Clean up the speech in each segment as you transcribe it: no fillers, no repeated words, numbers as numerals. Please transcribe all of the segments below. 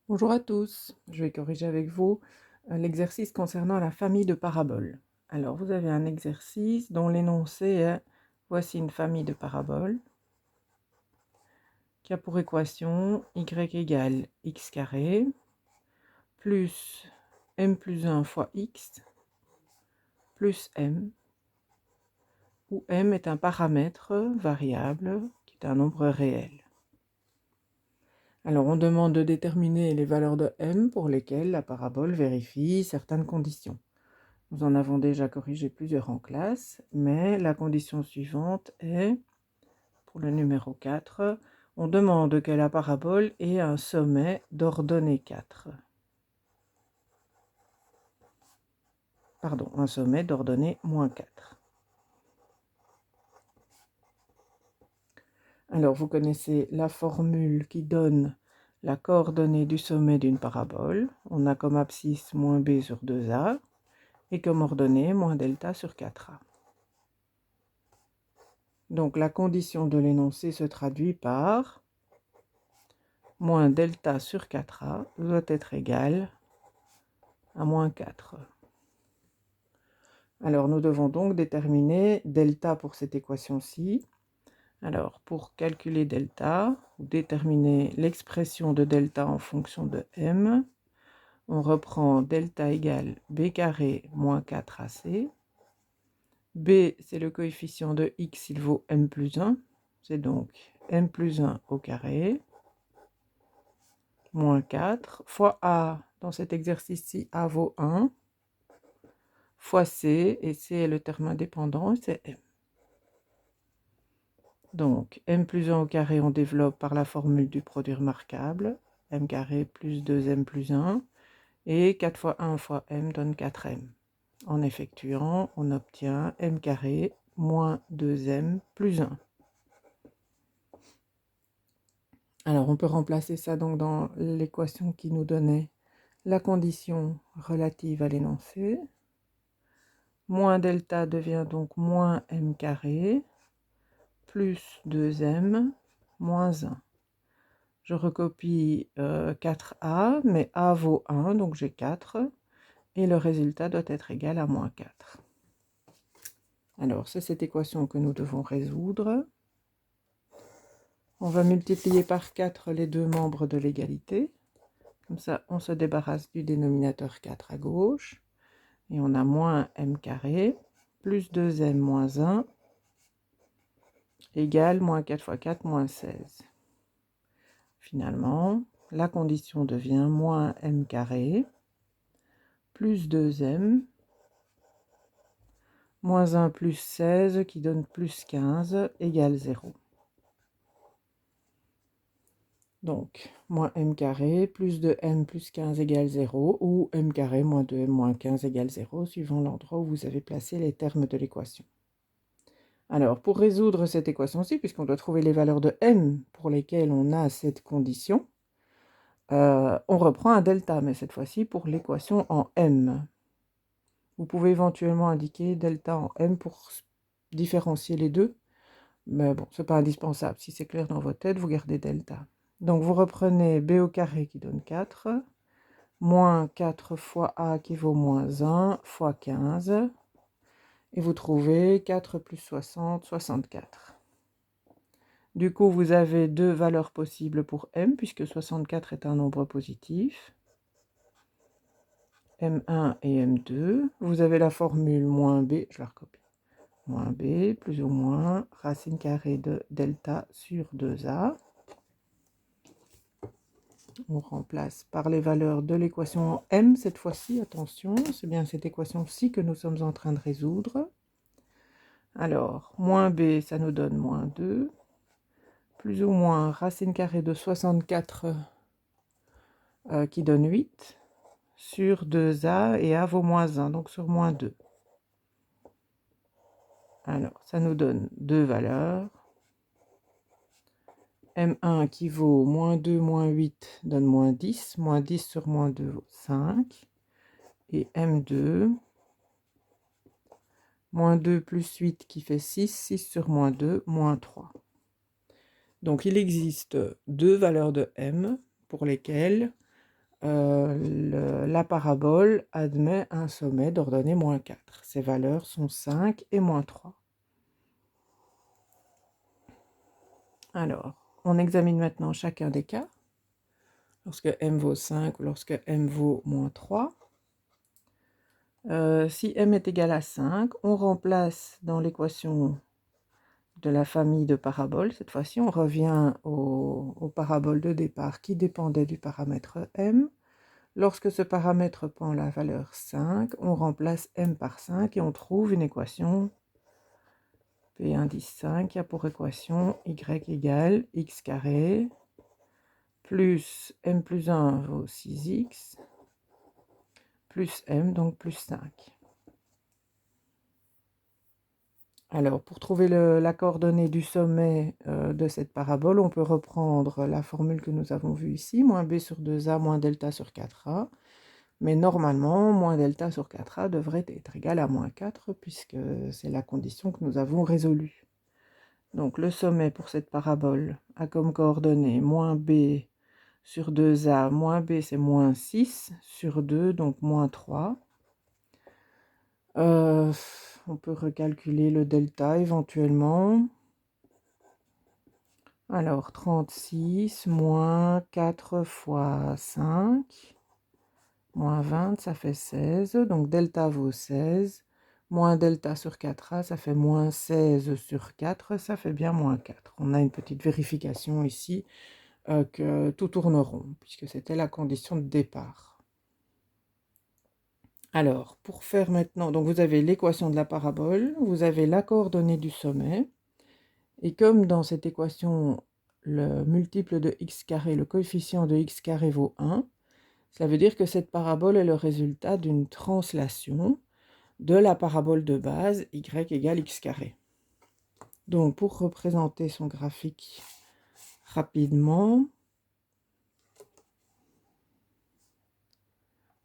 Bonjour à tous, je vais corriger avec vous l'exercice concernant la famille de paraboles. Alors, vous avez un exercice dont l'énoncé est: voici une famille de paraboles qui a pour équation y égale x carré plus m plus 1 fois x plus m, où m est un paramètre variable qui est un nombre réel. Alors, on demande de déterminer les valeurs de m pour lesquelles la parabole vérifie certaines conditions. Nous en avons déjà corrigé plusieurs en classe, mais la condition suivante est, pour le numéro 4, on demande que la parabole ait un sommet d'ordonnée 4. Pardon, un sommet d'ordonnée moins 4. Alors, vous connaissez la formule qui donne la coordonnée du sommet d'une parabole. On a comme abscisse moins b sur 2a et comme ordonnée moins delta sur 4a. Donc, la condition de l'énoncé se traduit par moins delta sur 4a doit être égal à moins 4. Alors, nous devons donc déterminer delta pour cette équation-ci. Alors, pour calculer delta, ou déterminer l'expression de delta en fonction de m, on reprend delta égale b carré moins 4ac. B, c'est le coefficient de x, il vaut m plus 1. C'est donc m plus 1 au carré, moins 4, fois a, dans cet exercice-ci, a vaut 1, fois c, et c est le terme indépendant, c'est m. Donc, m plus 1 au carré, on développe par la formule du produit remarquable, m carré plus 2m plus 1, et 4 fois 1 fois m donne 4m. En effectuant, on obtient m carré moins 2m plus 1. Alors, on peut remplacer ça donc dans l'équation qui nous donnait la condition relative à l'énoncé. Moins delta devient donc moins m carré plus 2m moins 1. Je recopie 4a, mais a vaut 1, donc j'ai 4. Et le résultat doit être égal à moins 4. Alors, c'est cette équation que nous devons résoudre. On va multiplier par 4 les deux membres de l'égalité. Comme ça, on se débarrasse du dénominateur 4 à gauche. Et on a moins m carré plus 2m moins 1 égale moins 4 fois 4 moins 16. Finalement, la condition devient moins m carré plus 2m moins 1 plus 16 qui donne plus 15 égale 0. Donc, moins m carré plus 2m plus 15 égale 0, ou m carré moins 2m moins 15 égale 0, suivant l'endroit où vous avez placé les termes de l'équation. Alors, pour résoudre cette équation-ci, puisqu'on doit trouver les valeurs de m pour lesquelles on a cette condition, on reprend un delta, mais cette fois-ci pour l'équation en m. Vous pouvez éventuellement indiquer delta en m pour différencier les deux, mais bon, c'est pas indispensable. Si c'est clair dans votre tête, vous gardez delta. Donc vous reprenez b au carré qui donne 4, moins 4 fois a qui vaut moins 1, fois 15, et vous trouvez 4 plus 60, 64. Du coup, vous avez deux valeurs possibles pour m, puisque 64 est un nombre positif, m1 et m2. Vous avez la formule moins b, je la recopie, moins b plus ou moins racine carrée de delta sur 2a. On remplace par les valeurs de l'équation en m cette fois-ci, attention, c'est bien cette équation-ci que nous sommes en train de résoudre. Alors, moins b, ça nous donne moins 2, plus ou moins racine carrée de 64 qui donne 8, sur 2a, et a vaut moins 1, donc sur moins 2. Alors, ça nous donne deux valeurs. M1 qui vaut moins 2 moins 8 donne moins 10 sur moins 2 vaut 5. Et M2, moins 2 plus 8 qui fait 6, 6 sur moins 2, moins 3. Donc il existe deux valeurs de M pour lesquelles la parabole admet un sommet d'ordonnée moins 4. Ses valeurs sont 5 et moins 3. Alors, on examine maintenant chacun des cas. Lorsque m vaut 5 ou lorsque m vaut moins 3. Si m est égal à 5, on remplace dans l'équation de la famille de paraboles. Cette fois-ci, on revient aux paraboles de départ qui dépendaient du paramètre m. Lorsque ce paramètre prend la valeur 5, on remplace m par 5 et on trouve une équation P indice 5 qui a pour équation y égale x carré plus m plus 1 vaut 6x plus m, donc plus 5. Alors, pour trouver la coordonnée du sommet de cette parabole, on peut reprendre la formule que nous avons vue ici, moins b sur 2a moins delta sur 4a. Mais normalement, moins delta sur 4a devrait être égal à moins 4, puisque c'est la condition que nous avons résolue. Donc, le sommet pour cette parabole a comme coordonnée moins b sur 2a, moins b c'est moins 6 sur 2, donc moins 3. On peut recalculer le delta éventuellement. Alors, 36 moins 4 fois 5, moins 20, ça fait 16. Donc, delta vaut 16. Moins delta sur 4a, ça fait moins 16 sur 4, ça fait bien moins 4. On a une petite vérification ici que tout tourne rond, puisque c'était la condition de départ. Alors, pour faire maintenant, donc vous avez l'équation de la parabole, vous avez la coordonnée du sommet, et comme dans cette équation, le multiple de x carré, le coefficient de x carré vaut 1, cela veut dire que cette parabole est le résultat d'une translation de la parabole de base y égale x carré. Donc, pour représenter son graphique rapidement,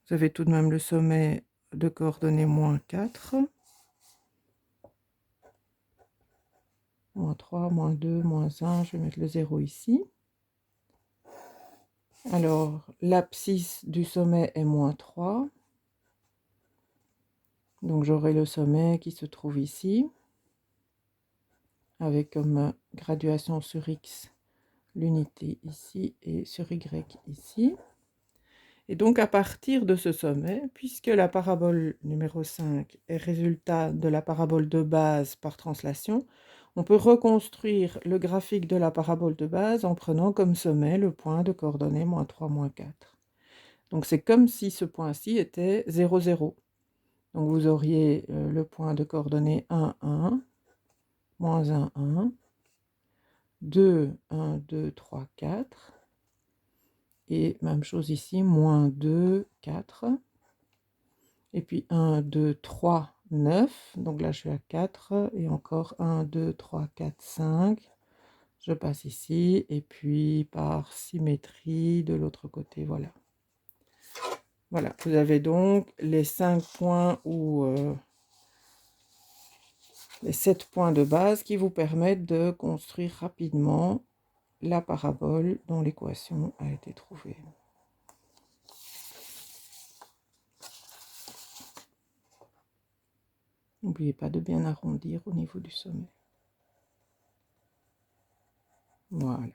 vous avez tout de même le sommet de coordonnées moins 4, moins 3, moins 2, moins 1, je vais mettre le 0 ici. Alors, l'abscisse du sommet est moins 3. Donc, j'aurai le sommet qui se trouve ici, avec comme graduation sur x l'unité ici et sur y ici. Et donc, à partir de ce sommet, puisque la parabole numéro 5 est résultat de la parabole de base par translation, on peut reconstruire le graphique de la parabole de base en prenant comme sommet le point de coordonnées moins 3, moins 4. Donc, c'est comme si ce point-ci était 0, 0. Donc, vous auriez le point de coordonnées 1, 1, moins 1, 1, 2, 1, 2, 3, 4. Et même chose ici, moins 2, 4. Et puis 1, 2, 3, 9. Donc là, je suis à 4. Et encore 1, 2, 3, 4, 5. Je passe ici. Et puis par symétrie de l'autre côté, voilà. Voilà, vous avez donc les 5 points ou les 7 points de base qui vous permettent de construire rapidement la parabole dont l'équation a été trouvée. N'oubliez pas de bien arrondir au niveau du sommet. Voilà.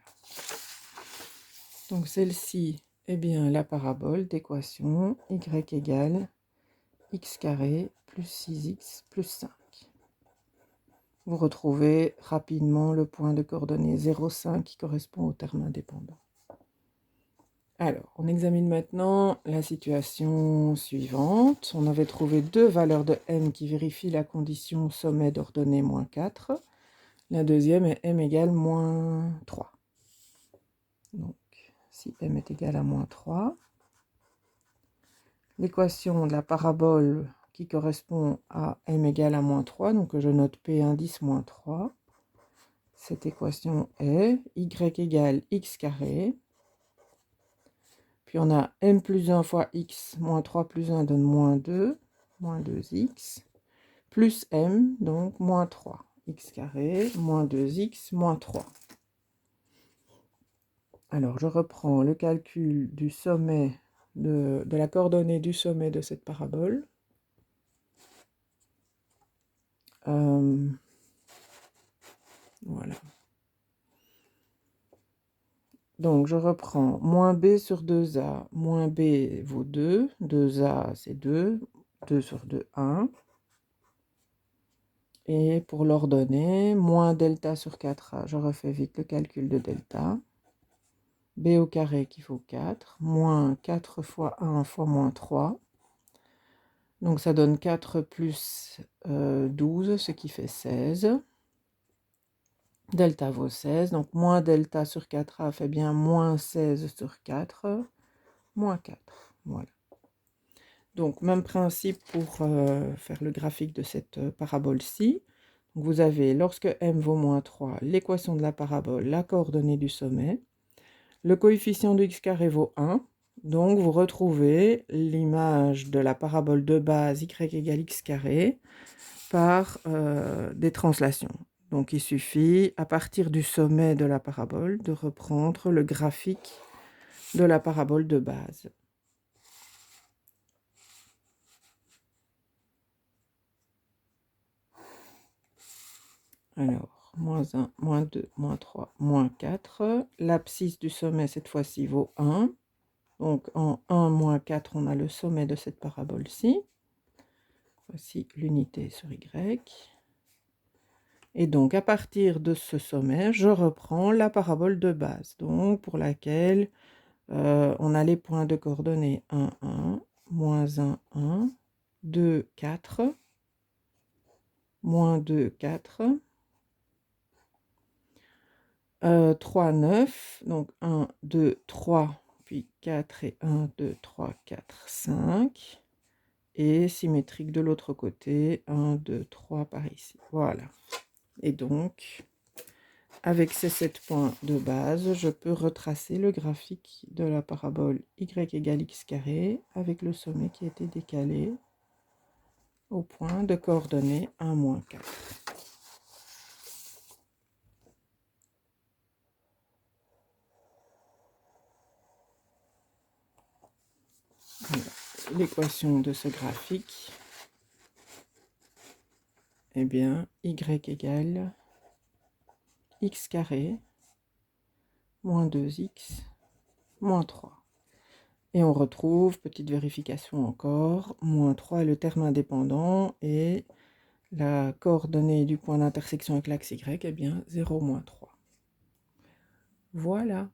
Donc celle-ci est bien la parabole d'équation y égale x carré plus 6x plus 5. Vous retrouvez rapidement le point de coordonnées 0,5 qui correspond au terme indépendant. Alors, on examine maintenant la situation suivante. On avait trouvé deux valeurs de m qui vérifient la condition sommet d'ordonnée moins 4. La deuxième est m égale moins 3. Donc, si m est égal à moins 3, l'équation de la parabole qui correspond à m égale à moins 3, donc je note P indice moins 3. Cette équation est y égale x carré. Puis on a m plus 1 fois x, moins 3 plus 1 donne moins 2, moins 2x, plus m, donc moins 3. X carré, moins 2x, moins 3. Alors je reprends le calcul du sommet de la coordonnée du sommet de cette parabole. Voilà. Donc, je reprends. Moins b sur 2a. Moins b vaut 2. 2a, c'est 2. 2 sur 2, 1. Et pour l'ordonnée, moins delta sur 4a. Je refais vite le calcul de delta. B au carré qui vaut 4. Moins 4 fois 1 fois moins 3. Donc, ça donne 4 plus 12, ce qui fait 16. Delta vaut 16. Donc, moins delta sur 4a fait bien moins 16 sur 4. Moins 4. Voilà. Donc, même principe pour faire le graphique de cette parabole-ci. Vous avez, lorsque m vaut moins 3, l'équation de la parabole, la coordonnée du sommet. Le coefficient de x carré vaut 1. Donc, vous retrouvez l'image de la parabole de base y égale x carré par des translations. Donc, il suffit, à partir du sommet de la parabole, de reprendre le graphique de la parabole de base. Alors, moins 1, moins 2, moins 3, moins 4. L'abscisse du sommet, cette fois-ci, vaut 1. Donc, en 1, moins 4, on a le sommet de cette parabole-ci. Voici l'unité sur Y. Et donc, à partir de ce sommet, je reprends la parabole de base, donc pour laquelle on a les points de coordonnées 1, 1, moins 1, 1, 2, 4, moins 2, 4, 3, 9, donc 1, 2, 3, puis 4 et 1, 2, 3, 4, 5, et symétrique de l'autre côté, 1, 2, 3 par ici. Voilà. Et donc, avec ces 7 points de base, je peux retracer le graphique de la parabole y égale x carré avec le sommet qui a été décalé au point de coordonnées 1, moins 4. Voilà. L'équation de ce graphique, eh bien, y égale x carré moins 2x moins 3. Et on retrouve, petite vérification encore, moins 3 est le terme indépendant et la coordonnée du point d'intersection avec l'axe y est bien 0, moins 3. Voilà.